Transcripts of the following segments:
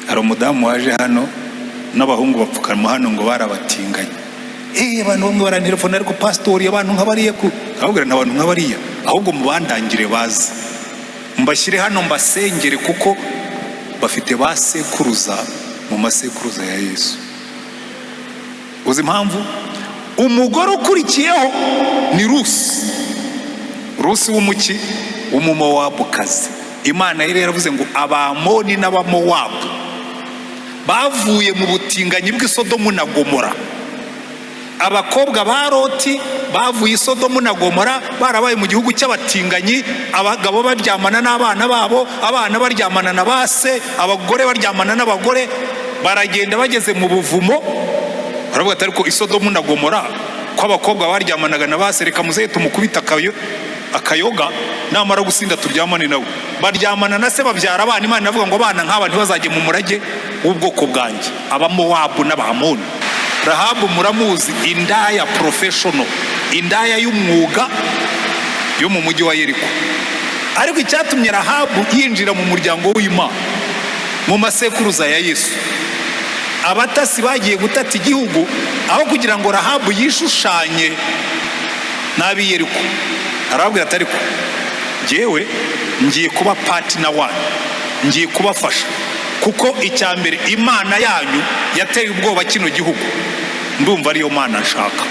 hari umudamu waje hano n'abahungu bapfukama hano ngo barabatinganye. Abantu bamwe barantelefona ariko pastori abantu nk'abariya ku ahubwo n'abantu nk'abariya ahubwo mubandangire bazi mbashyire hano mbasengere kuko bafite basekuruza mu masekuruza ya Yesu. Uzi impamvu? Umugore ukurikiyeho ni Rusi w'umuki w'umumowabukazi. Imana yari yaravuze ngo Abamoni n'Abamowabu bavuye mu butinganyi bw'i Sodomu na Gomora. Abakobwa ba Loti bavuye i Sodomu na Gomora barabaye mu gihugu cy'abatinganyi, abagabo baryamana n'abana babo, abana baryamana na base, abagore baryamana n'abagore. Baragenda bageze mu buvumo baravuga ati ariko i Sodomu na Gomora ko abakobwa baryamanaga na base, reka muze tumukubita akayoga namara gusinda turyamane nawe. Baryamana na se babyara abana. Imana inavuga ngo abana nk'aba ntibazajye mu murage w'ubwoko bwanjye. Abamowabu n'Abamoni. Rahabu muramuzi, indaya professional, indaya y'umwuga yo mu mujyi wa Yeriko. Ariko icyatumye Rahabu yinjira mu muryango w'Imana mu masekuruza ya Yesu, abatasi bagiye gutata igihugu, aho kugira ngo Rahabu yishushanye n'ab'i Yeriko, arababwira ati ariko njyewe ngiye kuba partner wanyu, ngiye kubafasha, kuko icya mbere Imana yanyu yateye ubwoba kino gihugu, ndumva ariyo Mana nshaka.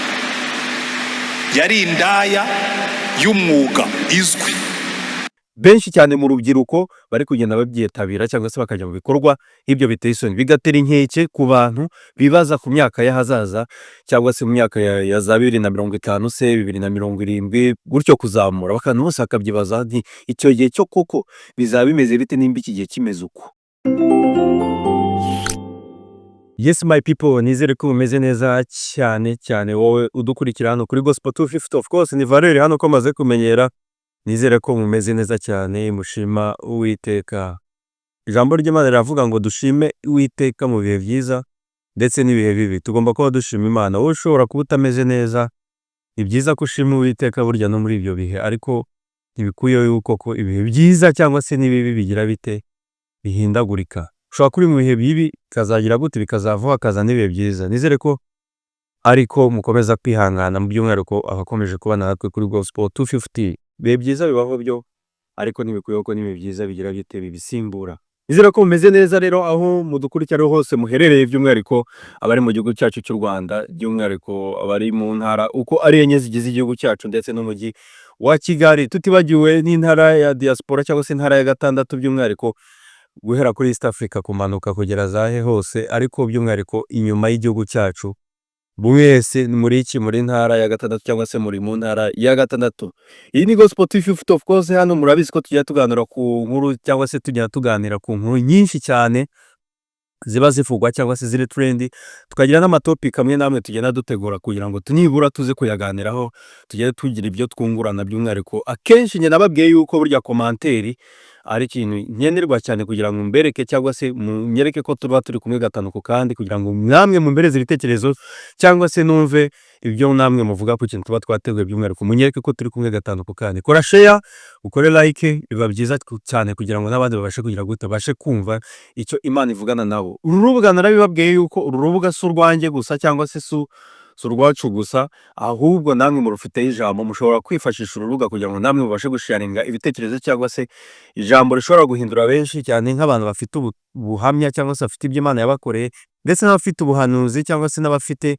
Yari indaya y'umwuga izwi. Benshi cyane mu rubyiruko bari kugenda babyitabira cyangwa se bakajya mu bikorwa ibyo biteye isoni, bigatera inkeke ku bantu bibaza ku myaka y'ahazaza cyangwa se mu myaka ya za 2050 se 2070 gutyo kuzamura. Bakantu bose bakabyibaza nti icyo gihe cyo koko bizaba bimeze bite nimba iki gihe kimeze uko. Yes my people, nizere ko umeze neza cyane wowe udukurikira hano kuri Gospel 250. Of course ni Valere hano ko maze kumenyera. Nizere ko mumeze neza cyane, mushima Uwiteka. Ijambo ry'Imana riravuga ngo dushime Uwiteka mu bihe byiza ndetse n'ibihe bibi. Tugomba kuba dushima Imana. Wowe ushobora kuba utameze neza, ni byiza ko ushima Uwiteka burya no muri ibyo bihe, ariko ntibikuye yuko ko ibihe byiza cyangwa se n'ibibi bigira bite bihindagurika. Ushobora kuri mu bihe bibi kazagira gute bikazavaho hakaza n'ibihe byiza. Nizere ko ariko mukomeza kwihangana mu by'umwihariko abakomeje kubana natwe kuri Gospel 250. Bihe byiza bibaho byo, ariko ntibikuye ko n'ibihe byiza bigira bite bibisimbura. Nizere ko mumeze neza rero aho mudukurikira hose muherereye, by'umwihariko abari mu gihugu cyacu cy'u Rwanda, by'umwihariko abari mu ntara uko ari enye zigize igihugu cyacu ndetse n'umujyi wa Kigali, tutibagiwe n'intara ya diaspora cyangwa se intara ya gatandatu, by'umwihariko guhera kuri East Africa kumanuka kugera zahe hose, ariko by'umwihariko inyuma y'igihugu cyacu. Mwese muri iki muri ntara ya gatandatu cyangwa se muri mu ntara ya gatandatu. Iyi ni Gospel 250. Of course hano murabizi ko tujya tuganira ku nkuru cyangwa se tujya tuganira ku nkuru nyinshi cyane ziba zivugwa cyangwa se ziri trend, tukagira n'amatopic amwe namwe tugenda dutegura kugira ngo tunibura tuze kuyaganiraho, tujye tugira ibyo twungurana. By'umwihariko akenshi njye nababwiye yuko burya komanteri ari ikintu nkenerwa cyane kugira ngo mbereke cyangwa se munyereke ko tuba turi kumwe gatanu ku kandi, kugira ngo namwe mumbereze ibitekerezo cyangwa se numve ibyo namwe muvuga ku kintu tuba twateguye. By'umwihariko munyereke ko turi kumwe gatanu ku kandi. Kora share, ukore like, biba byiza cyane kugira ngo n'abandi babashe kugira gute bashe kumva icyo Imana ivugana nabo. Uru rubuga narabibabwiye yuko uru rubuga si urwanjye gusa cyangwa se si urwacu gusa, ahubwo namwe murufiteho ijambo. Mushobora kwifashisha urubuga kugira ngo namwe mubashe gusharinga ibitekerezo cyangwa se ijambo rishobora guhindura benshi cyane, nk'abantu bafite ubuhamya cyangwa se bafite ibyo Imana yabakoreye, ndetse n'abafite ubuhanuzi cyangwa se n'abafite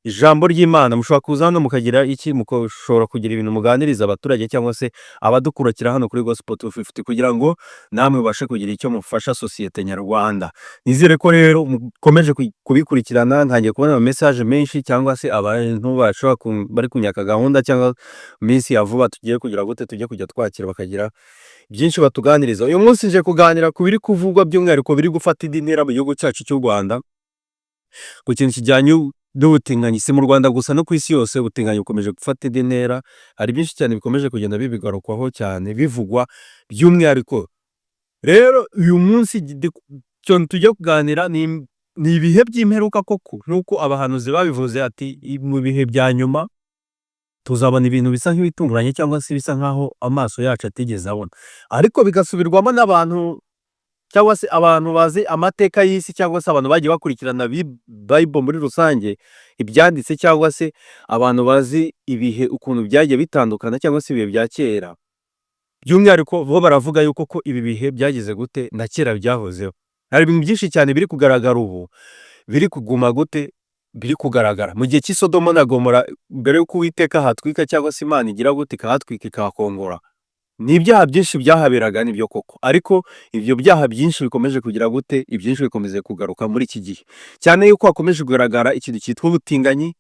ijambo ry'Imana. Mushobora kuza hano mukagira iki, mushobora kugira ibintu muganiriza abaturage cyangwa se abadukurikira hano kuri Gospel 250 kugira ngo namwe mubashe kugira icyo mufasha sosiyete nyarwanda. Nizere ko rero mukomeje kubikurikirana. Ntangiye kubona message menshi cyangwa se abantu bashobora bari kunyaka gahunda cyangwa minsi ya vuba tugiye kugira gute tujye kujya twakira bakagira byinshi batuganiriza. Uyu munsi nje kuganira ku biri kuvugwa, by'umwihariko biri gufata indi ntera mu gihugu cyacu cy'u Rwanda, ku kintu kijyanye n'ubutinganyi. Si mu Rwanda gusa no ku isi yose ubutinganyi bukomeje gufata indi ntera. Hari byinshi cyane bikomeje kugenda bibigarukwaho cyane bivugwa, by'umwihariko rero uyu munsi cyo tujya kuganira ni ibihe by'imperuka koko, nuko abahanuzi babivuze ati mu bihe bya nyuma tuzabona ibintu bisa nk'ibitunguranye cyangwa se bisa nkaho amaso yacu atigeze abona, ariko bigasubirwamo n'abantu cyangwa se abantu bazi amateka y'isi cyangwa se abantu bagiye bakurikirana Bible muri rusange ibyanditse cyangwa se abantu bazi ibihe ukuntu byagiye bitandukana cyangwa se ibihe bya kera by'umwihariko bo baravuga yuko ko ibi bihe byageze gute na kera byahozeho. Hari ibintu byinshi cyane biri kugaragara ubu biri kuguma gute biri kugaragara mu gihe cy'isodomo na gomora mbere y'uko uwiteka hatwika cyangwa se imana igira gute ikahatwika ikahakongora. Ni ibyaha byinshi byahaberaga nibyo koko, ariko ibyo byaha byinshi bikomeje kugira gute ibyinshi bikomeze kugaruka muri iki gihe, cyane yuko hakomeje kugaragara ikintu cyitwa ubutinganyi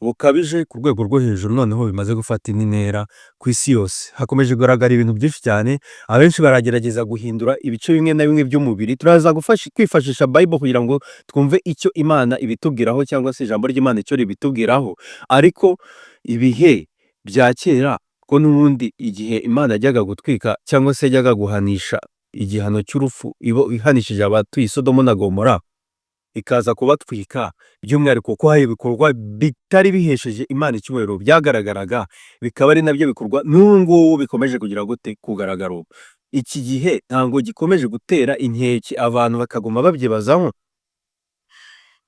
bukabije ku rwego rwo hejuru, noneho bimaze gufata indi ntera ku isi yose. Hakomeje kugaragara ibintu byinshi cyane, abenshi baragerageza guhindura ibice bimwe na bimwe by'umubiri. Turaza kwifashisha Bible kugira ngo twumve icyo Imana ibitubwiraho cyangwa se ijambo ry'Imana icyo ribitubwiraho, ariko ibihe bya kera ko n'ubundi igihe Imana yajyaga gutwika cyangwa se yajyaga guhanisha igihano cy'urupfu ihanishije abatuye Sodomo na Gomora, ikaza kubatwika by'umwihariko ko hari ibikorwa bitari bihesheje Imana icyubahiro byagaragaraga, bikaba ari nabyo bikorwa n'ubu ngubu bikomeje kugira gute kugaragara ubu. Iki gihe ntabwo gikomeje gutera inkeke abantu bakaguma babyibazaho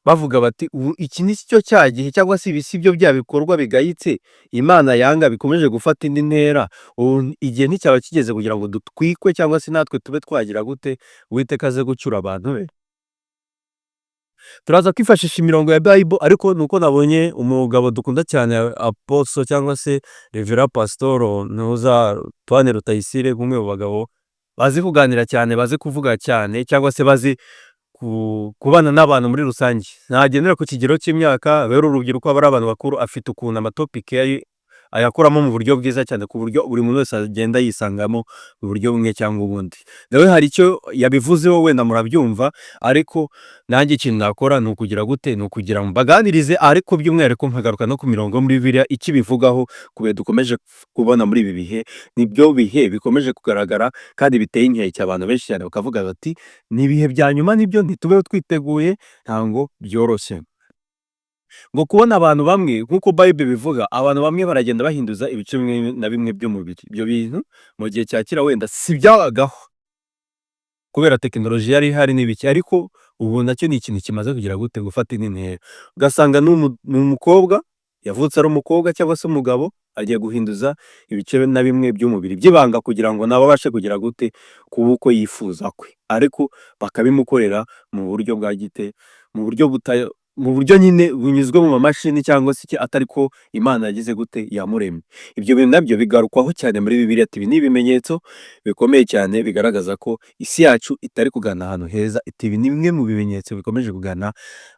bavuga bati ubu iki ni cyo cya gihe cyangwa se ibi si byo bya bikorwa bigayitse Imana yanga bikomeje gufata indi ntera, ubu igihe nticyaba kigeze kugira ngo dutwikwe cyangwa se natwe tube twagira gute Uwiteka aze gucyura abantu be. Turaza kwifashisha imirongo ya Bible, ariko nuko nabonye umugabo dukunda cyane Apostle cyangwa se Reverend Pastor Ntuza Antoine Rutayisire, umwe mu bagabo bazi kuganira cyane, bazi kuvuga cyane cyangwa se bazi kubana n'abantu muri rusange. Ntagendera ku kigero cy'imyaka, rero urubyiruko aba ari abantu bakuru, afite ukuntu amatopike ayakoramo mu buryo bwiza cyane ku buryo buri muntu wese agenda yisangamo mu buryo bumwe cyangwa ubundi. Nawe hari icyo yabivuzeho wenda murabyumva, ariko nanjye ikintu nakora ni ukugira gute, ni ukugira ngo mbaganirize, ariko by'umwihariko nkagaruka no ku mirongo muri Bibiliya ikibivugaho ku bihe dukomeje kubona muri ibi bihe. Nibyo bihe bikomeje kugaragara kandi biteye inkeke, abantu benshi cyane bakavuga bati ni ibihe bya nyuma, nibyo ntitubeho twiteguye, ntabwo byoroshye ngo kubona abantu bamwe nk'uko Bible bivuga, abantu bamwe baragenda bahinduza ibice bimwe na bimwe by'umubiri. Ibyo bintu mu gihe cya kera wenda si byabagaho kubera tekinoloji yari ihari n'ibiki, ariko ubu nacyo ni ikintu kimaze kugira gute gufata indi ntera. Ugasanga ni umukobwa yavutse ari umukobwa cyangwa se umugabo agiye guhinduza ibice na bimwe by'umubiri by'ibanga kugira ngo nabo abashe kugira gute kuba uko yifuza kwe, ariko bakabimukorera mu buryo bwa gite, mu buryo nyine bunyuzwe mu mamashini cyangwa se atari ko Imana yagize gute yamuremye. Ibyo bintu nabyo bigarukwaho cyane muri Bibiliya, ati ibi ni ibimenyetso bikomeye cyane bigaragaza ko isi yacu itari kugana ahantu heza. Iti ibi ni bimwe mu bimenyetso bikomeje kugana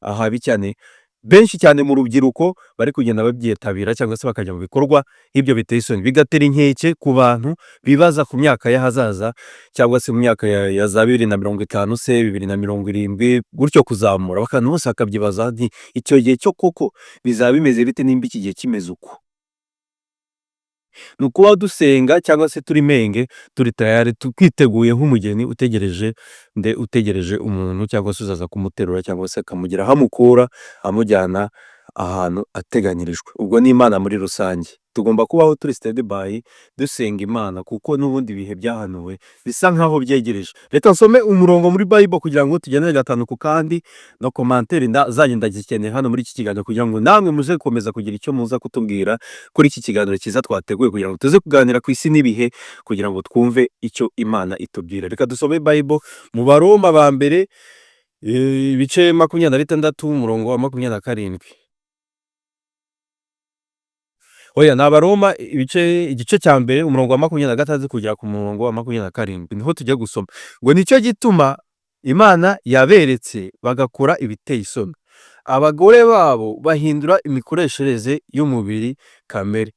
ahabi cyane. Benshi cyane mu rubyiruko bari kugenda babyitabira cyangwa se bakajya mu bikorwa nk'ibyo biteye isoni, bigatera inkeke ku bantu bibaza ku myaka y'ahazaza cyangwa se mu myaka ya za 2050 se 2070 gutyo kuzamura, abantu bose bakabyibaza nti icyo gihe cyo koko bizaba bimeze bite nimba iki gihe kimeze uko. Ni ukuba dusenga cyangwa se turi menge, turi tayari, twiteguye nk'umugeni utegereje umuntu cyangwa se uzaza kumuterura cyangwa se akamugira aho amukura amujyana ahantu ateganyirijwe. Ubwo ni Imana muri rusange. Tugomba kubaho turi stand by dusenga Imana, kuko n'ubundi bihe byahanuwe bisa nkaho byegereje. Reka nsome umurongo muri Bible kugira ngo tugendere gatanu ku kandi, no commentaire ndazagenda gikeneye hano muri iki kiganiro kugira ngo namwe muze gukomeza kugira icyo muza kutubwira kuri iki kiganiro cyiza twateguye kugira ngo tuze kuganira ku isi n'ibihe kugira ngo twumve icyo Imana itubwira. Reka dusome Bible mu Baroma ba mbere ibice 26 umurongo wa 27. Oya, ni Abaroma igice cya mbere umurongo wa 26 kugera ku murongo wa 27, niho tujya gusoma ngo nicyo gituma Imana yaberetse bagakora ibiteye isoni, abagore babo bahindura imikoreshereze y'umubiri kamere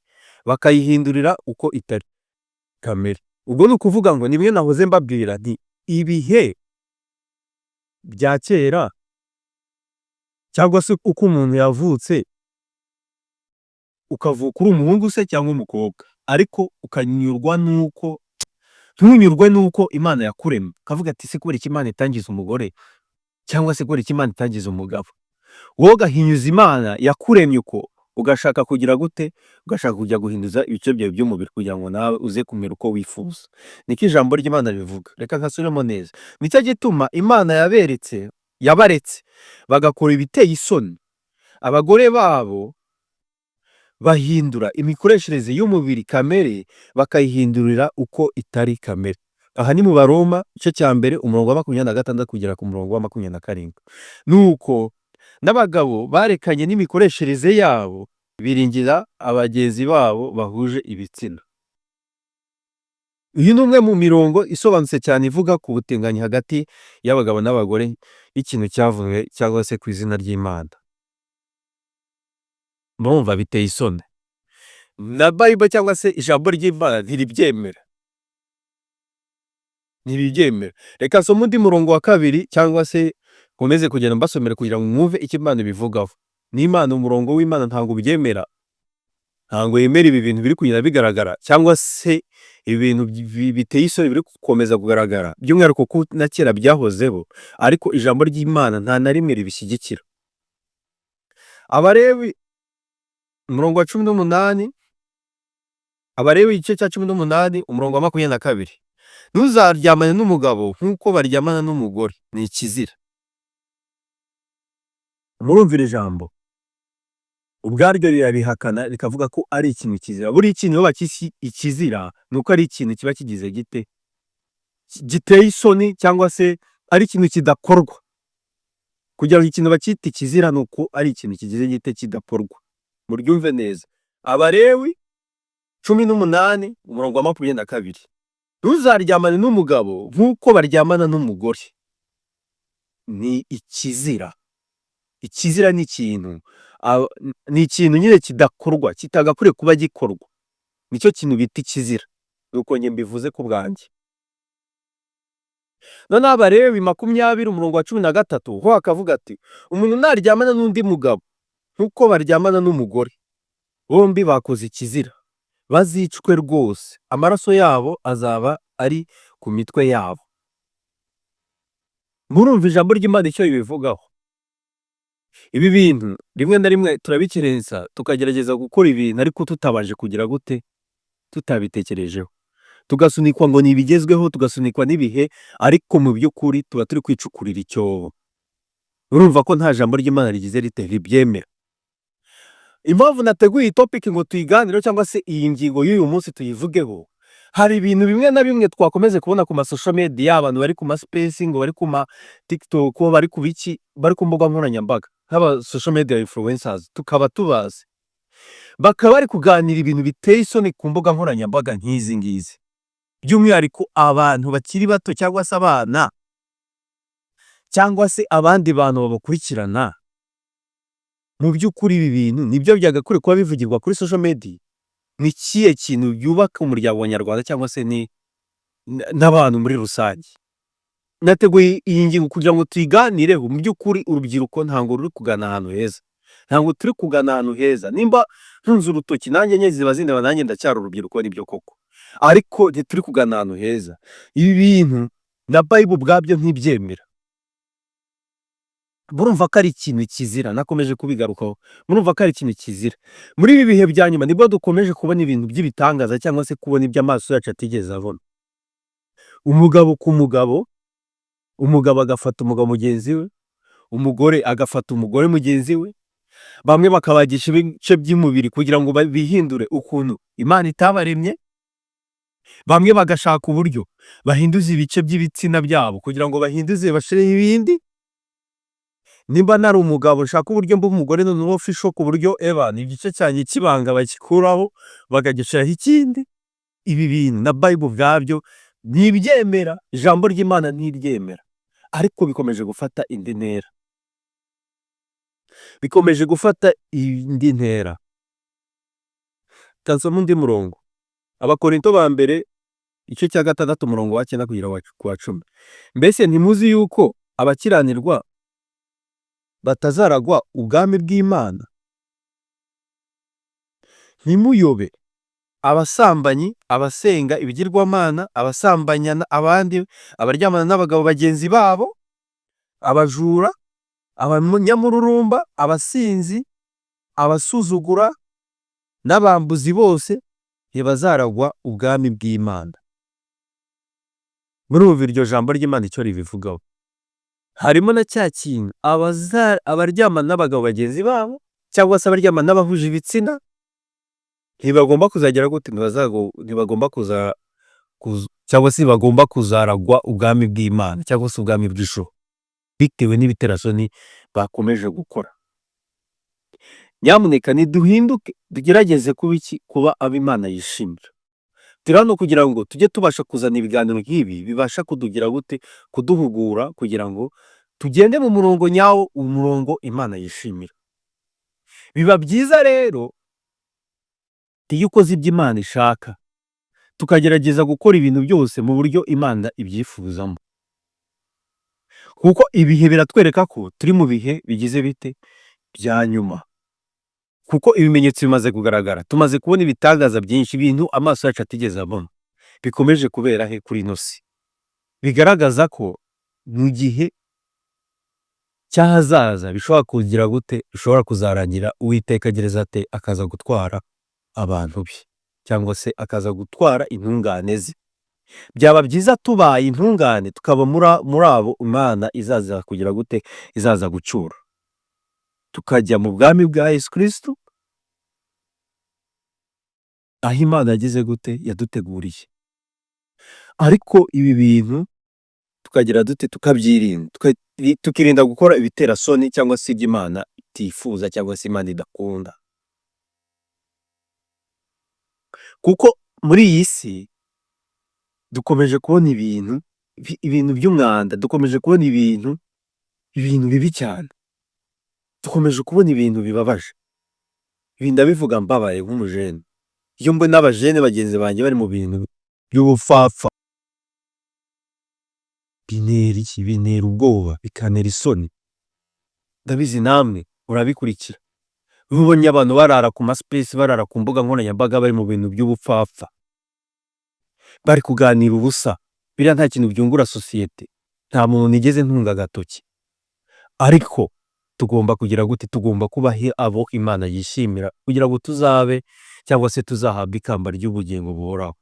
bakayihindurira uko itari kamere. Ubwo ni ukuvuga ngo nimwe nahoze mbabwira nti ibihe bya kera cyangwa se uko umuntu yavutse, ukavuka uri umuhungu se cyangwa umukobwa, ariko ukanyurwa nuko Imana yakuremye, ukavuga ati se kubera iki Imana itangiza umugore cyangwa se kubera iki Imana itangiza umugabo, wowe ugahinyuza Imana yakuremye uko ugashaka kugira gute, ugashaka kujya guhinduza ibice byawe by'umubiri kugira ngo nawe uze kumera uko wifuza. Niko ijambo ry'Imana rivuga. Reka nkasubiremo neza. Nicyo gituma Imana yabaretse bagakora ibiteye isoni. Abagore babo bahindura imikoreshereze y'umubiri kamere bakayihindurira uko itari kamere. Aha ni mu Baroma igice cya mbere umurongo wa 26 kugera ku murongo wa 27. Nuko n'abagabo barekanye n'imikoreshereze yabo biringira abagenzi babo bahuje ibitsina. Uyu ni umwe mu mirongo isobanutse cyane ivuga ku butinganyi hagati y'abagabo n'abagore y'ikintu cyavuye cyangwa se ku izina ry'Imana. Murumva biteye isoni. Na Bible cyangwa se ijambo ry'Imana ntiribyemera. Reka nsome undi murongo wa 2 cyangwa se nkomeze kugenda mbasomera kugira ngo mwumve icyo Imana ibivugaho. N'Imana umurongo w'Imana ntabwo byemera. Ntabwo yemera ibi bintu biri kugenda bigaragara cyangwa se ibintu biteye isoni biri gukomeza kugaragara. By'umwihariko ko na kera byahozeho ariko ijambo ry'Imana nta na rimwe ribishyigikira. Abalewi umurongo wa 18, Abalewi igice cya 18 umurongo wa 22. Ntuzaryamane n'umugabo nk'uko baryamana n'umugore, ni ikizira. Murumvira ijambo ubwaryo rirabihakana rikavuga ko ari ikintu kizira. Buri ikintu iyo bakisi ikizira nuko ari ikintu kiba kigize giteye isoni cyangwa se ari ikintu kidakorwa. Kugira ngo ikintu bakita ikizira nuko ari ikintu kigize gite kidakorwa. Muryumve neza. Abalewi 18 umurongo wa 22. Ntuzaryamane n'umugabo nk'uko baryamana n'umugore, ni ikizira. Ikizira ni ikintu nyine kidakorwa, kitagakwiye kuba gikorwa. Nicyo kintu bita ikizira. Nuko njye mbivuze ku bwanjye. None Abalewi 20 umurongo wa 13 ho akavuga ati umuntu naryamana n'undi mugabo nk'uko baryamana n'umugore, bombi bakoze ikizira, bazicwe rwose, amaraso yabo azaba ari ku mitwe yabo. Murumva ijambo ry'Imana icyo bivugaho. Ibi bintu rimwe na rimwe turabikerensa tukagerageza gukora ibintu ariko tutabanje kugira gute, tutabitekerejeho, tugasunikwa ngo nibigezweho, tugasunikwa n'ibihe, ariko mu by'ukuri tuba turi kwicukurira icyobo. Urumva ko nta jambo ry'Imana rigize rite ribyemera. Impamvu nateguye iyi topic ngo tuyiganire cyangwa se iyi ngingo y'uyu munsi tuyivugeho, hari ibintu bimwe na bimwe twakomeze kubona ku social media, abantu bari ku space, ngo bari ku TikTok, bari ku biki, bari ku mbuga nkoranyambaga nk'aba social media influencers, tukaba tubazi bakaba bari kuganira ibintu biteye isoni ku mbuga nkoranyambaga nk'izi ngizi. By'umwihariko abantu bakiri bato cyangwa se abana cyangwa se abandi bantu babakurikirana. Mu by'ukuri ibi bintu nibyo byagakwiye kuba bivugirwa kuri social media. Ni kiye kintu yubaka umuryango nyarwanda cyangwa se n'abantu muri rusange. Nateguye iyi ngingo kugira ngo tuyiganireho. Mu by'ukuri urubyiruko ntabwo ruri kugana ahantu heza, ntabwo turi kugana ahantu heza. Nimba ntunze urutoki nanjye nye ziba zindeba, nanjye ndacyari urubyiruko, nibyo koko, ariko ntituri kugana ahantu heza. Ibi bintu na Bible ubwabyo ntibyemera. Murumva ko ari ikintu kizira. Nakomeje kubigarukaho. Murumva ko ari ikintu kizira. Muri ibi bihe bya nyuma nibwo dukomeje kubona ibintu by'ibitangaza cyangwa se kubona iby'amaso yacu atigeze abona. Umugabo ku mugabo, umugabo agafata umugabo mugenzi we, umugore agafata umugore mugenzi we, bamwe bakabagisha ibice by'umubiri kugira ngo bihindure ukuntu Imana itabaremye, bamwe bagashaka uburyo bahinduza ibice by'ibitsina byabo kugira ngo bahinduze bashireho ibindi. Nimba nari umugabo nshaka uburyo mba umugore noneho official ku buryo igice cyanjye kibanga bakikuraho bakagishiraho ikindi. Ibi bintu na Bible ubwabyo ntibyemera, ijambo ry'Imana ntiryemera, ariko bikomeje gufata indi ntera. Bikomeje gufata indi ntera. Tansoma undi murongo. Abakorinto ba mbere igice cya 6 umurongo wa 9 kugera ku wa 10. Mbese ntimuzi yuko abakiranirwa batazaragwa ubwami bw'Imana? Ntimuyobe, abasambanyi, abasenga ibigirwamana, abasambanyana abandi, abaryamana n'abagabo bagenzi babo, abajura, abanyamururumba, abasinzi, abasuzugura n'abambuzi bose ntibazaragwa ubwami bw'Imana. Murumva iryo jambo ry'Imana icyo ribivugaho. Harimo na cya kintu abaryamana n'abagabo bagenzi babo cyangwa se abaryamana n'abahuje ibitsina ntibagomba kuzagera gute, ntibagomba cyangwa se bagomba kuzaragwa ubwami bw'Imana cyangwa se ubwami bw'ijuru bitewe n'ibiterasoni bakomeje gukora. Nyamuneka niduhinduke tugerageze kuba abo Imana yishimira. Turi hano kugira ngo tujye tubasha kuzana ibiganiro nk'ibi bibasha kudugira gute, kuduhugura kugira ngo tugende mu murongo nyawo, umurongo Imana yishimira. Biba byiza rero iyo ukoze ibyo Imana ishaka tukagerageza gukora ibintu byose mu buryo Imana ibyifuzamo, kuko ibihe biratwereka ko turi mu bihe bigize bite bya nyuma, kuko ibimenyetso bimaze kugaragara. Tumaze kubona ibitangaza byinshi, ibintu amaso yacu atigeze abona bikomeje kubera he kuri ino si, bigaragaza ko mu gihe cy'ahazaza bishobora kugira gute, bishobora kuzarangira Uwiteka agereza ate akaza gutwara abantu be cyangwa se akaza gutwara intungane ze. Byaba byiza tubaye intungane tukaba muri abo Imana izaza kugira gute, izaza gucyura, tukajya mu bwami bwa Yesu Kristo aho Imana yagize gute, yaduteguriye. Ariko ibi bintu tukagira dute, tukabyirinda, tukirinda gukora ibiterasoni cyangwa se ibyo Imana itifuza cyangwa se Imana idakunda, kuko muri iyi si dukomeje kubona ibintu by'umwanda, dukomeje kubona ibintu bibi cyane, dukomeje kubona ibintu bibabaje. Ibi ndabivuga mbabaye nk'umujene, iyo mbona abajene bagenzi banjye bari mu bintu by'ubupfapfa bintera ubwoba, bikantera isoni. Ndabizi namwe urabikurikira, ubonye abantu barara ku maspace, barara ku mbuga nkoranyambaga bari mu bintu by'ubupfapfa, bari kuganira ubusa, biriya nta kintu byungura sosiyete, nta muntu nigeze ntunga agatoki. Ariko tugomba kugira gute, tugomba kuba abo Imana yishimira kugira ngo tuzabe cyangwa se tuzahabwe ikamba ry'ubugingo buhoraho.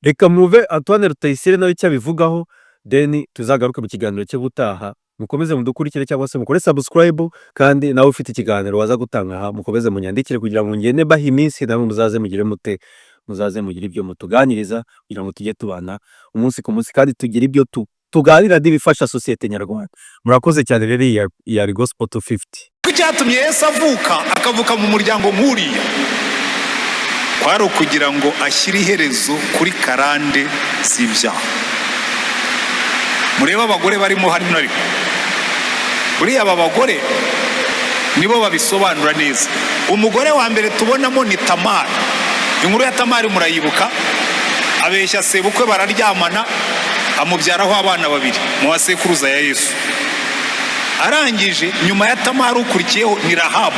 Reka mwumve Antoine Rutayisire nawe icyo abivugaho, then tuzagaruke mu kiganiro cyo gutaha. Mukomeze mudukurikire cyangwa se mukore subscribe, kandi nawe ufite ikiganiro waza gutanga aha mukomeze munyandikire kugira ngo ngende baha iminsi, namwe muzaze mugire mute, muzaze mugire ibyo mutuganiriza kugira ngo tujye tubana umunsi ku munsi kandi tugire ibyo tuganira bifasha sosiyete nyarwanda. Murakoze cyane rero ya Gospel 250. Icyatumye Yesu akavuka mu muryango nk'uriya kwari ukugira ngo ashyire iherezo kuri karande z'ibyaha. Mureba abagore barimo hano, ariko buriya aba bagore nibo babisobanura neza. Umugore wa mbere tubonamo ni Tamari. Inkuru ya Tamari murayibuka, abeshya sebukwe bararyamana, amubyaraho abana babiri mu basekuruza ya Yesu. Arangije nyuma ya Tamari ukurikiyeho ni Rahabu.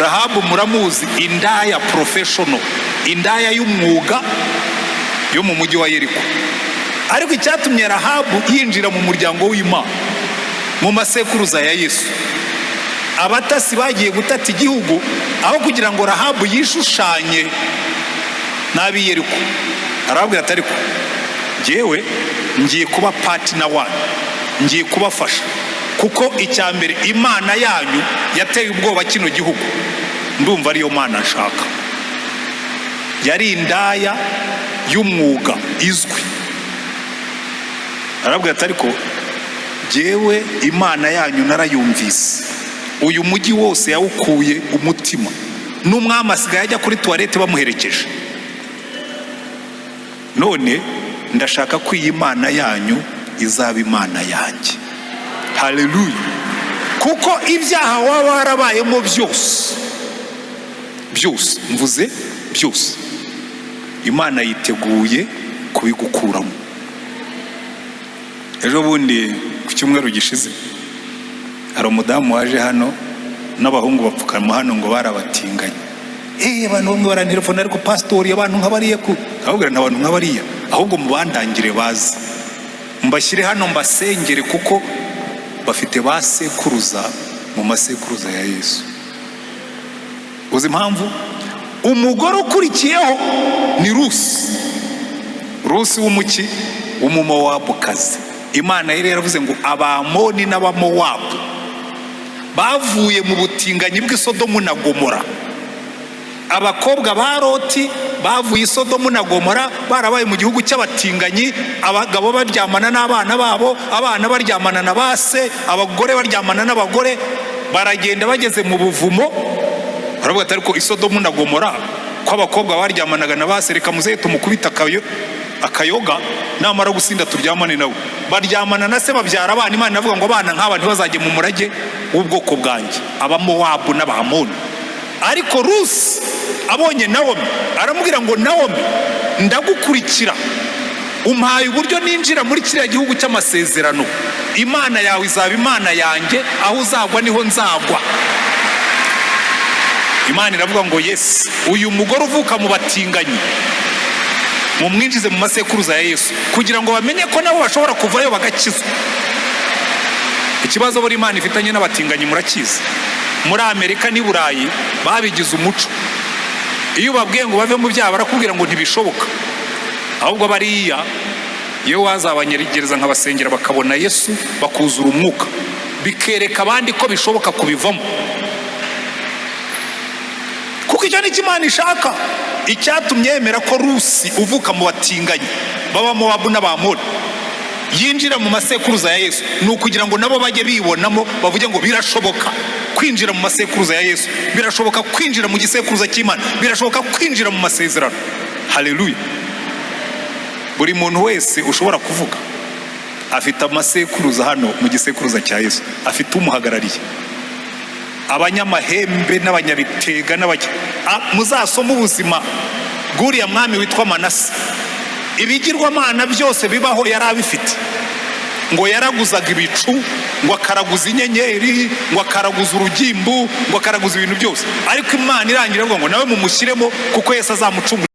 Rahabu muramuzi, indaya professional, indaya y'umwuga yo mu mujyi wa Yeriko. Ariko icyatumye Rahabu yinjira mu muryango w'Imana mu masekuruza ya Yesu, abatasi bagiye gutata igihugu, aho kugira ngo Rahabu yishushanye n'ab'i Yeriko, arababwira ati ariko njyewe ngiye kuba partner wanyu, ngiye kubafasha, kuko icya mbere Imana yanyu yateye ubwoba kino gihugu, ndumva ariyo Mana nshaka. Yari indaya y'umwuga izwi. Arabwira ati ariko jewe Imana yanyu narayumvise, uyu mujyi wose yawukuye umutima, n'umwami asigaye ajya kuri toilette bamuherekeje. None ndashaka ko iyi Imana yanyu izaba Imana yanjye. Haleluya. Kuko ibyaha waba warabayemo byose, mvuze byose, Imana yiteguye kubigukuramo. Ejo bundi ku cyumweru gishize hari umudamu waje hano n'abahungu bapfukama hano ngo barabatinganye. Abantu bamwe barantelefona, ariko pastori abantu nk'abariya ku, ahubwo n'abantu nk'abariya, ahubwo mubandangire bazi mbashyire hano mbasengere, kuko bafite basekuruza mu masekuruza ya Yesu. Uzi impamvu? Umugore ukurikiyeho ni Rusi w'umuki, w'umumowabukazi. Imana yari yaravuze ngo Abamoni n'Abamowabu bavuye mu butinganyi bw'i Sodomu na Gomora. Abakobwa ba Loti bavuye i Sodomu na Gomora, barabaye mu gihugu cy'abatinganyi, abagabo baryamana n'abana babo, abana baryamana na base, abagore baryamana n'abagore. Baragenda bageze mu buvumo, baravuga ati ariko i Sodomu na Gomora ko abakobwa baryamanaga na base, reka muze tumukubita akayoga, namara gusinda turyamane nawe. Baryamana na se, babyara abana. Imana inavuga ngo abana nk'aba ntibazajye mu murage w'ubwoko bwanjye, Abamowabu n'Abamoni. Ariko Rusi abonye Nawomi, aramubwira ngo Nawomi, ndagukurikira, umpaye uburyo ninjira muri kiriya gihugu cy'amasezerano. Imana yawe izaba Imana yanjye, aho uzagwa niho nzagwa. Imana iravuga ngo yes, uyu mugore uvuka mu batinganyi mumwinjize mu masekuruza ya Yesu, kugira ngo bamenye ko nabo bashobora kuvayo bagakizwa. Ikibazo buri Imana ifitanye n'abatinganyi murakizi. Muri Amerika n'i Burayi babigize umuco. Iyo babwiye ngo bave mu byaha barakubwira ngo ntibishoboka. Ahubwo bariya yewe wazabanyegereza nk'abasengera bakabona Yesu, bakuzura umwuka, bikereka abandi ko bishoboka kubivamo. Kuko icyo ni Imana ishaka. Icyatumye yemera ko Rusi uvuka mu batinganyi b'Abamowabu n'Abamoni yinjira mu masekuruza ya Yesu, ni ukugira ngo nabo bajye bibonamo, bavuge ngo birashoboka kwinjira mu masekuruza ya Yesu, birashoboka kwinjira mu gisekuruza cy'Imana, birashoboka kwinjira mu masezerano. Haleluya. Buri muntu wese ushobora kuvuga afite amasekuruza hano mu gisekuruza cya Yesu, afite umuhagarariye. Abanyamahembe n'abanyabitega muzasoma ubuzima bw'uriya mwami witwa Manase. Ibigirwamana byose bibaho yari abifite. Ngo yaraguzaga ibicu, ngo akaraguza inyenyeri, ngo akaraguza urugimbu, ngo akaraguza ibintu byose. Ariko Imana irangira ngo nawe mumushyiremo, kuko Yesu azamucungura.